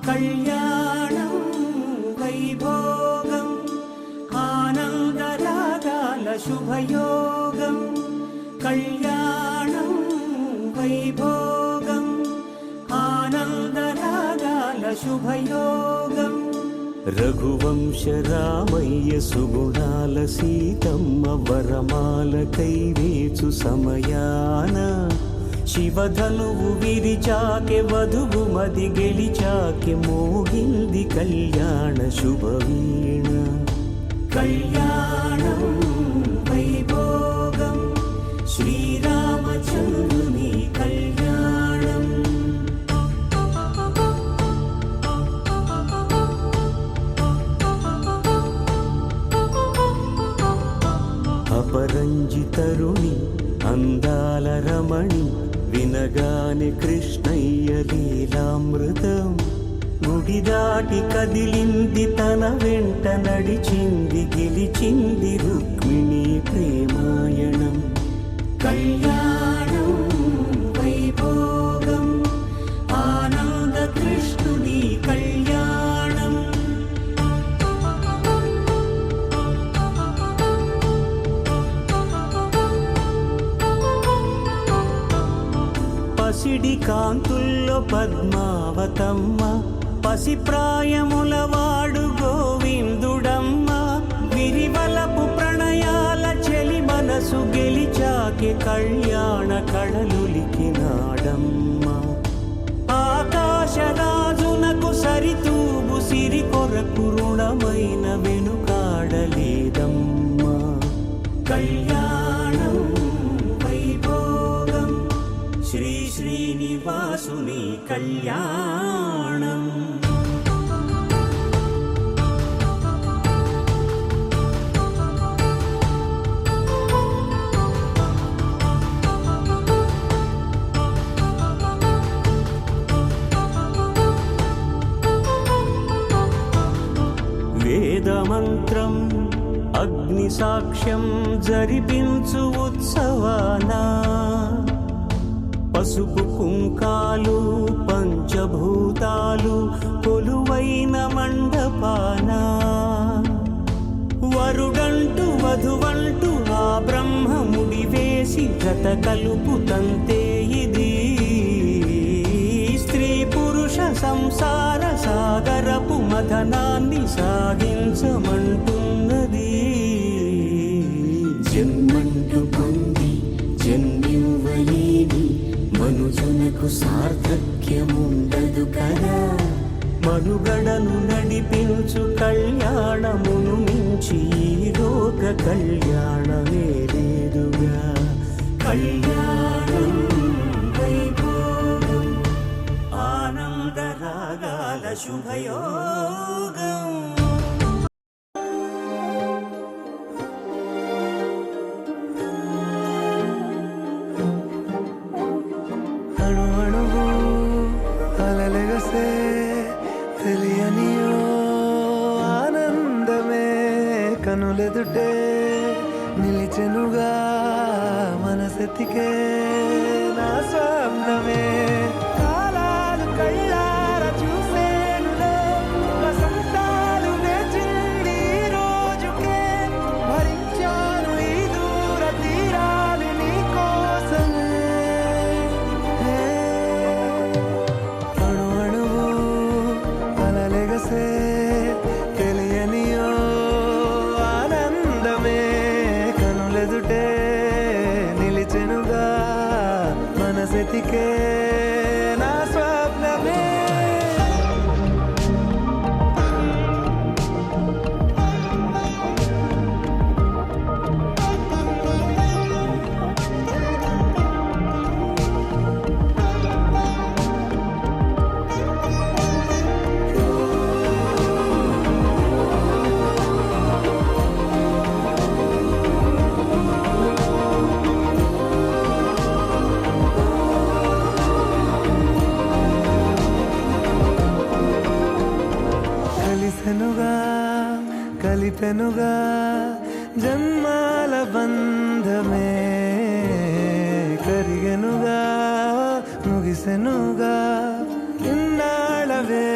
కళ్యాణం వైభోగం ఆనందరాగాల శుభయోగం కళ్యాణం వైభోగం ఆనందరాగాల శుభయోగం రఘువంశ రామయ్య సుగుణాల సీతమ్మ వరమాల కైవేచు సమయాన శివధనువు విరిచాకె వధువు మది గెలిచాకె మోగింది కళ్యాణ శుభవీణ కళ్యాణం వైభోగం శ్రీరామచంద్రుని కళ్యాణం అపరంజి తరుణి అందాల రమణి వినగానే కృష్ణయ్య లీలామృతం గుడి దాటి కదిలింది తన వెంట నడిచింది గెలిచింది రుక్మిణి ప్రేమాయణం కళ్యాణం వైభోగం ఆనంద కృష్ణుని కళ్యాణం పసిడి కాంతుల్లో పద్మావతమ్మ పసిప్రాయముల వాడు గోవిందుడమ్మ విరివలపు ప్రణయాల చెలి మనసు గెలిచాకే కళ్యాణ కళలులికినాడమ్మ ఆకాశరాజునకు సరితూబు సిరి కొరకు రుణమైన వెనుకాడలేదమ్మ కళ్యాణం వైభోగం శ్రీ శ్రీనివాసుని కళ్యాణం వేదమంత్రం అగ్ని సాక్ష్యం జరిపించు ఉత్సవానా పసుపు కుంకాలు పంచభూతాలు కొలువైన మండపాన వరుడంటూ వధువంటూ ఆ బ్రహ్మముడి వేసి జత కలుపుతంతే ఇది స్త్రీ పురుష సంసార సాగరపు మథనాన్ని సాగించమంటున్నది జన్మంటూ పొంది జన్మివ్వలేని మనుజునకు సార్థక్యముండదు కదా మనుగడను నడిపించు కళ్యాణమును మించి ఈ లోక కళ్యాణమే లేదుగా కళ్యాణం వైభోగం ఆనందరాగాల శుభయోగం తెలియనియో ఆనందమే కనులెదుటే నిలిచెనుగా మనసెతికే నా స్వప్నమే కాలాలు కళ్ళార చూసేనులే వసంతాలు వేచింది ఈ రోజుకే భరించాను ఈ దూర తీరాలు నీ కోసమే అణు అణువు అలలెగసే తెలియనియో ఆనందమే కనులెదుటే నిలిచెనుగా మనసెతికే నా స్వప్నమే కలిపెనుగా జన్మాల బంధమే కరిగెనుగా ముగిసెనుగా ఇన్నాళ్ళ వే